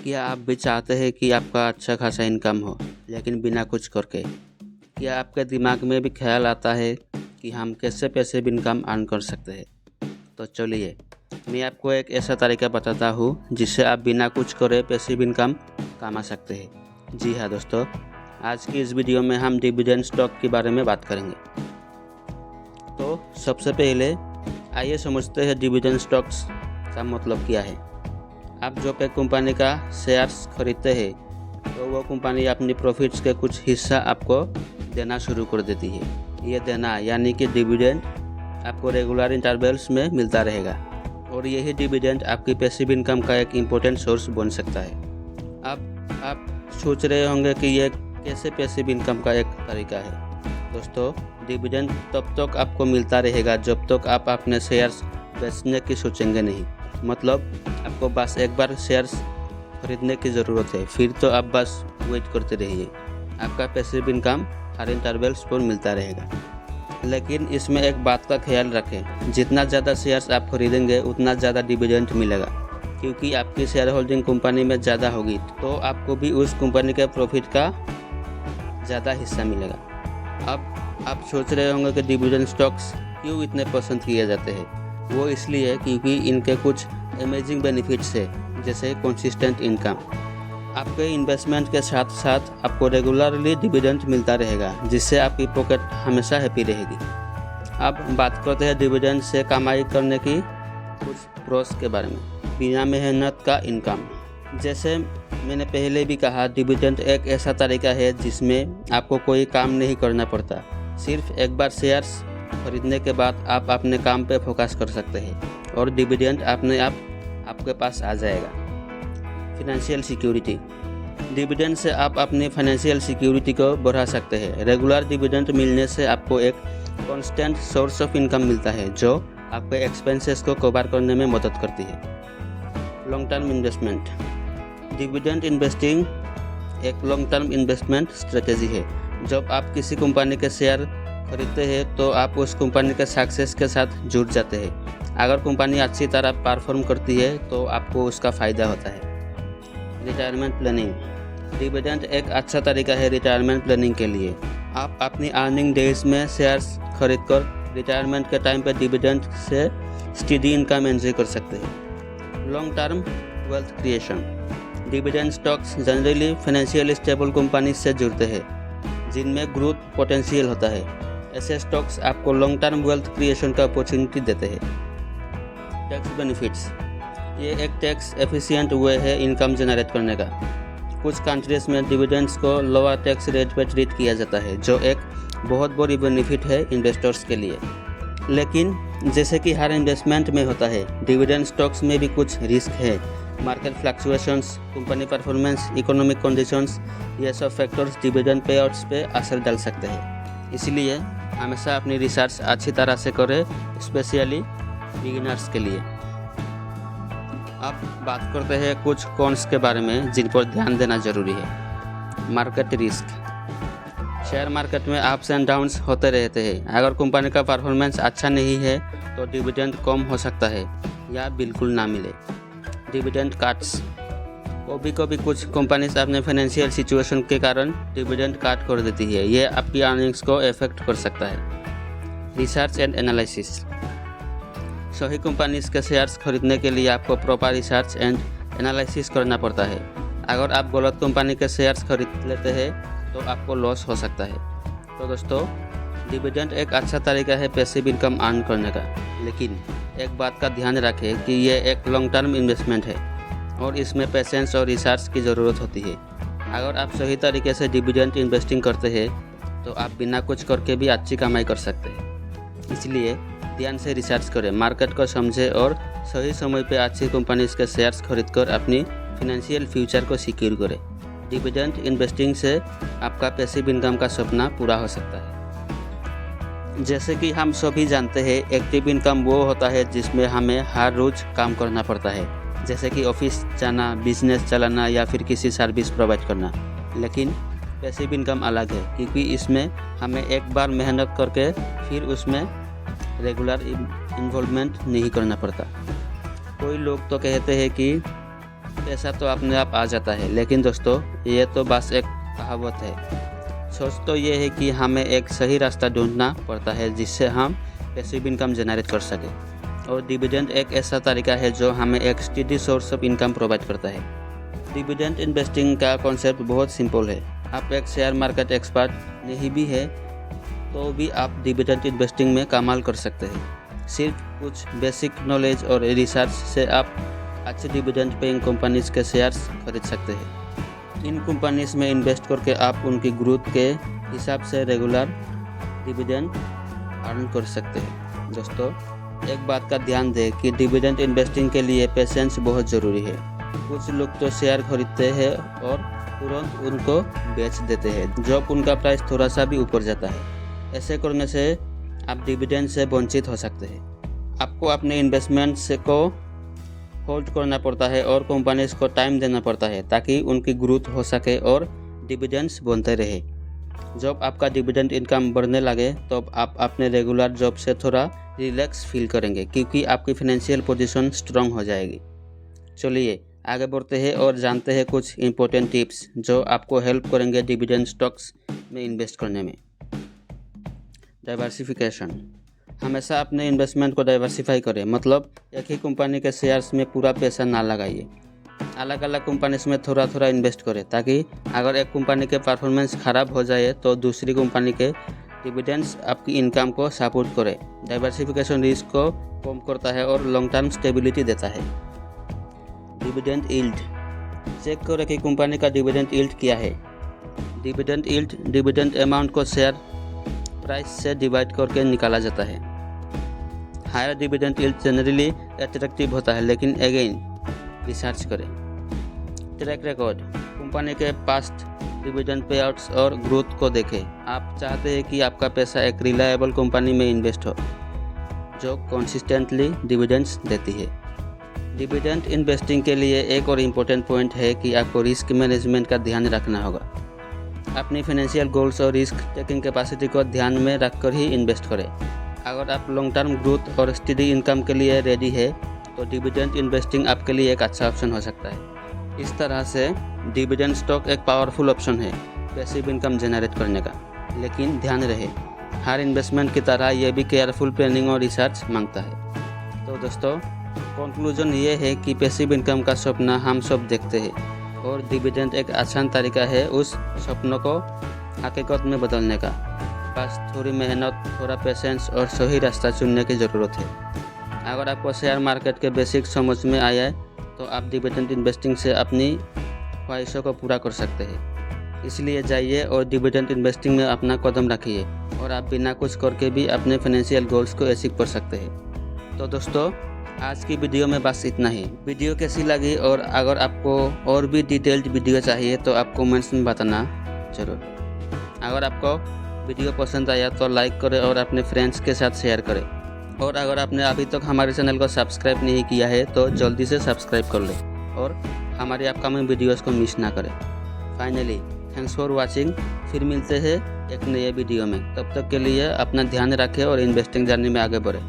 क्या आप भी चाहते हैं कि आपका अच्छा खासा इनकम हो, लेकिन बिना कुछ करके? क्या आपके दिमाग में भी ख्याल आता है कि हम कैसे पैसिव इनकम अर्न कर सकते हैं? तो चलिए मैं आपको एक ऐसा तरीका बताता हूँ जिससे आप बिना कुछ करे पैसिव इनकम कमा सकते हैं। जी हाँ दोस्तों, आज की इस वीडियो में हम डिविडेंड स्टॉक के बारे में बात करेंगे। तो सबसे पहले आइए समझते हैं डिविडेंड स्टॉक्स का मतलब क्या है। आप जब एक कंपनी का शेयर्स खरीदते हैं तो वो कंपनी अपनी प्रॉफिट्स के कुछ हिस्सा आपको देना शुरू कर देती है। ये देना यानी कि डिविडेंड आपको रेगुलर इंटरवल्स में मिलता रहेगा और यही डिविडेंड आपकी पैसिव इनकम का एक इम्पोर्टेंट सोर्स बन सकता है। अब आप सोच रहे होंगे कि ये कैसे पैसिव इनकम का एक तरीका है। दोस्तों, डिविडेंड तब तक आपको मिलता रहेगा जब तक आप अपने शेयर्स बेचने की सोचेंगे नहीं। मतलब आपको बस एक बार शेयर्स खरीदने की ज़रूरत है, फिर तो आप बस वेट करते रहिए। आपका पैसिव इनकम हर इंटरवल्स पर मिलता रहेगा। लेकिन इसमें एक बात का ख्याल रखें, जितना ज़्यादा शेयर्स आप खरीदेंगे उतना ज़्यादा डिविडेंड मिलेगा, क्योंकि आपकी शेयर होल्डिंग कंपनी में ज़्यादा होगी तो आपको भी उस कंपनी के प्रॉफिट का ज़्यादा हिस्सा मिलेगा। अब आप सोच रहे होंगे कि डिविडेंड स्टॉक्स क्यों इतने पसंद किए जाते हैं। वो इसलिए क्योंकि इनके कुछ अमेजिंग बेनिफिट्स है, जैसे कंसिस्टेंट इनकम। आपके इन्वेस्टमेंट के साथ साथ आपको रेगुलरली डिविडेंड मिलता रहेगा, जिससे आपकी पॉकेट हमेशा हैप्पी रहेगी। अब बात करते हैं डिविडेंड से कमाई करने की कुछ प्रोस के बारे में। बिना मेहनत का इनकम। जैसे मैंने पहले भी कहा, डिविडेंड एक ऐसा तरीका है जिसमें आपको कोई काम नहीं करना पड़ता। सिर्फ एक बार शेयर्स खरीदने के बाद आप अपने काम पे फोकस कर सकते हैं और डिविडेंड अपने आप आपके पास आ जाएगा। Financial security. डिविडेंड से आप अपनी फाइनेंशियल सिक्योरिटी को बढ़ा सकते हैं। रेगुलर डिविडेंड मिलने से आपको एक कांस्टेंट सोर्स ऑफ इनकम मिलता है जो आपके एक्सपेंसेस को कवर करने में मदद करती है। Long term investment. Dividend investing एक लॉन्ग टर्म इन्वेस्टमेंट स्ट्रेटेजी है। जब आप किसी कंपनी के शेयर खरीदते हैं तो आप उस कंपनी के सक्सेस के साथ जुड़ जाते हैं। अगर कंपनी अच्छी तरह परफॉर्म करती है तो आपको उसका फ़ायदा होता है। Retirement planning. डिविडेंड एक अच्छा तरीका है रिटायरमेंट प्लानिंग के लिए। आप अपनी अर्निंग डेज में शेयर्स खरीदकर रिटायरमेंट के टाइम पर डिविडेंड से स्टेडी इनकम एंजॉय कर सकते हैं। Long term wealth creation. Dividend stocks generally financial stable company से जुड़ते हैं जिनमें ग्रोथ पोटेंशियल होता है। ऐसे स्टॉक्स आपको लॉन्ग टर्म वेल्थ क्रिएशन का अपॉर्चुनिटी देते हैं। Tax benefits. ये एक टैक्स एफिशिएंट वे है इनकम जनरेट करने का। कुछ कंट्रीज में डिविडेंड्स को लोअर टैक्स रेट पर ट्रीट किया जाता है, जो एक बहुत बड़ी बेनिफिट है इन्वेस्टर्स के लिए। लेकिन जैसे कि हर इन्वेस्टमेंट में होता है, डिविडेंड स्टॉक्स में भी कुछ रिस्क है। Market fluctuations, company performance, economic conditions, ये सब फैक्टर्स डिविडेंड पे आउट्स पे असर डाल सकते हैं। इसलिए हमेशा अपनी रिसर्च अच्छी तरह से करें, स्पेशली बिगिनर्स के लिए। अब बात करते हैं कुछ कॉन्स के बारे में जिन पर ध्यान देना जरूरी है। Market risk. शेयर मार्केट में अप्स एंड डाउन्स होते रहते हैं। अगर कंपनी का परफॉर्मेंस अच्छा नहीं है तो डिविडेंड कम हो सकता है या बिल्कुल ना मिले। Dividend cuts. कभी कुछ कंपनीज अपने फाइनेंशियल सिचुएशन के कारण डिविडेंड काट कर देती है। ये आपकी अर्निंग्स को इफेक्ट कर सकता है। Research and analysis. सही कंपनीज के शेयर्स खरीदने के लिए आपको प्रॉपर रिसर्च एंड एनालिसिस करना पड़ता है। अगर आप गलत कंपनी के शेयर्स खरीद लेते हैं तो आपको लॉस हो सकता है। तो दोस्तों, डिविडेंड एक अच्छा तरीका है पैसिव इनकम अर्न करने का, लेकिन एक बात का ध्यान रखें कि ये एक लॉन्ग टर्म इन्वेस्टमेंट है और इसमें पेशेंस और रिसर्च की ज़रूरत होती है। अगर आप सही तरीके से डिविडेंड इन्वेस्टिंग करते हैं तो आप बिना कुछ करके भी अच्छी कमाई कर सकते हैं। इसलिए ध्यान से रिसर्च करें, मार्केट को समझें और सही समय पे अच्छी कंपनीज के शेयर्स खरीदकर अपनी फाइनेंशियल फ्यूचर को सिक्योर करें। डिविडेंड इन्वेस्टिंग से आपका पैसिव इनकम का सपना पूरा हो सकता है। जैसे कि हम सभी जानते हैं, एक्टिव इनकम वो होता है जिसमें हमें हर रोज़ काम करना पड़ता है, जैसे कि ऑफिस जाना, बिजनेस चलाना या फिर किसी सर्विस प्रोवाइड करना। लेकिन पैसिव इनकम अलग है, क्योंकि इसमें हमें एक बार मेहनत करके फिर उसमें रेगुलर इन्वॉल्वमेंट नहीं करना पड़ता। कोई लोग तो कहते हैं कि पैसा तो अपने आप आ जाता है, लेकिन दोस्तों ये तो बस एक कहावत है। सोच तो ये है कि हमें एक सही रास्ता ढूंढना पड़ता है जिससे हम पैसिव इनकम जनरेट कर सकें, और डिविडेंड एक ऐसा तरीका है जो हमें एक steady source of income provide करता है। डिविडेंड इन्वेस्टिंग का कॉन्सेप्ट बहुत सिंपल है। आप एक शेयर मार्केट एक्सपर्ट नहीं भी है तो भी आप डिविडेंड इन्वेस्टिंग में कमाल कर सकते हैं। सिर्फ कुछ बेसिक नॉलेज और रिसर्च से आप अच्छे डिविडेंड पेइंग कंपनीज के शेयर्स खरीद सकते हैं। इन कंपनीज में इन्वेस्ट करके आप उनकी ग्रोथ के हिसाब से रेगुलर डिविडेंड अर्न कर सकते हैं। दोस्तों एक बात का ध्यान दें कि डिविडेंड इन्वेस्टिंग के लिए पेशेंस बहुत ज़रूरी है। कुछ लोग तो शेयर खरीदते हैं और तुरंत उनको बेच देते हैं जब उनका प्राइस थोड़ा सा भी ऊपर जाता है। ऐसे करने से आप डिविडेंड से वंचित हो सकते हैं। आपको अपने इन्वेस्टमेंट्स को होल्ड करना पड़ता है और कंपनीज को टाइम देना पड़ता है ताकि उनकी ग्रोथ हो सके और डिविडेंड्स बनते रहे। जब आपका डिविडेंड इनकम बढ़ने लगे तो आप अपने रेगुलर जॉब से थोड़ा रिलैक्स फील करेंगे क्योंकि आपकी फाइनेंशियल पोजीशन स्ट्रांग हो जाएगी। चलिए आगे बढ़ते हैं और जानते हैं कुछ इंपॉर्टेंट टिप्स जो आपको हेल्प करेंगे डिविडेंड स्टॉक्स में इन्वेस्ट करने में। डाइवर्सिफिकेशन, हमेशा अपने इन्वेस्टमेंट को डाइवर्सिफाई करें, मतलब एक ही कंपनी के शेयर्स में पूरा पैसा ना लगाइए। अलग अलग कंपनीज में थोड़ा थोड़ा इन्वेस्ट करें ताकि अगर एक कंपनी के परफॉर्मेंस ख़राब हो जाए तो दूसरी कंपनी के डिविडेंड्स आपकी इनकम को सपोर्ट करे। डाइवर्सिफिकेशन रिस्क को कम करता है और लॉन्ग टर्म स्टेबिलिटी देता है। डिविडेंड यील्ड, चेक करें कि कंपनी का डिविडेंड यील्ड क्या है। डिविडेंड यील्ड डिविडेंड अमाउंट को शेयर प्राइस से डिवाइड करके निकाला जाता है। Higher dividend yield generally attractive होता है, लेकिन अगेन रिसर्च करें। ट्रैक रिकॉर्ड, कंपनी के पास्ट डिविडेंड पे आउट्स और ग्रोथ को देखें। आप चाहते हैं कि आपका पैसा एक रिलायबल कंपनी में इन्वेस्ट हो जो कंसिस्टेंटली डिविडेंड्स देती है। डिविडेंड इन्वेस्टिंग के लिए एक और इम्पोर्टेंट पॉइंट है कि आपको रिस्क मैनेजमेंट का ध्यान रखना होगा। अपनी फाइनेंशियल गोल्स और रिस्क टेकिंग कैपेसिटी को ध्यान में रखकर ही इन्वेस्ट करें। अगर आप लॉन्ग टर्म ग्रोथ और स्टेडी इनकम के लिए रेडी है तो डिविडेंड इन्वेस्टिंग आपके लिए एक अच्छा ऑप्शन हो सकता है। इस तरह से डिविडेंड स्टॉक एक पावरफुल ऑप्शन है पैसिव इनकम जनरेट करने का, लेकिन ध्यान रहे हर इन्वेस्टमेंट की तरह यह भी केयरफुल प्लानिंग और रिसर्च मांगता है। तो दोस्तों कंक्लूजन ये है कि पैसिव इनकम का सपना हम सब देखते हैं और डिविडेंड एक आसान तरीका है उस सपनों को हकीकत में बदलने का। बस थोड़ी मेहनत, थोड़ा पेशेंस और सही रास्ता चुनने की ज़रूरत है। अगर आपको शेयर मार्केट के बेसिक समझ में आया तो आप डिविडेंड इन्वेस्टिंग से अपनी ख्वाहिशों को पूरा कर सकते हैं। इसलिए जाइए और डिविडेंड इन्वेस्टिंग में अपना कदम रखिए और आप बिना कुछ करके भी अपने फाइनेंशियल गोल्स को अचीव कर सकते हैं। तो दोस्तों आज की वीडियो में बस इतना ही। वीडियो कैसी लगी और अगर आपको और भी डिटेल्ड वीडियो चाहिए तो आप कमेंट्स में बताना जरूर। अगर आपको वीडियो पसंद आया तो लाइक करें और अपने फ्रेंड्स के साथ शेयर करें, और अगर आपने अभी तक हमारे चैनल को सब्सक्राइब नहीं किया है तो जल्दी से सब्सक्राइब कर लें और हमारी अपकमिंग वीडियोज़ को मिस ना करें। Finally thanks for watching. फिर मिलते हैं एक नए वीडियो में। तब तक के लिए अपना ध्यान रखें और इन्वेस्टिंग जर्नी में आगे बढ़ें।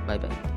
Bye bye.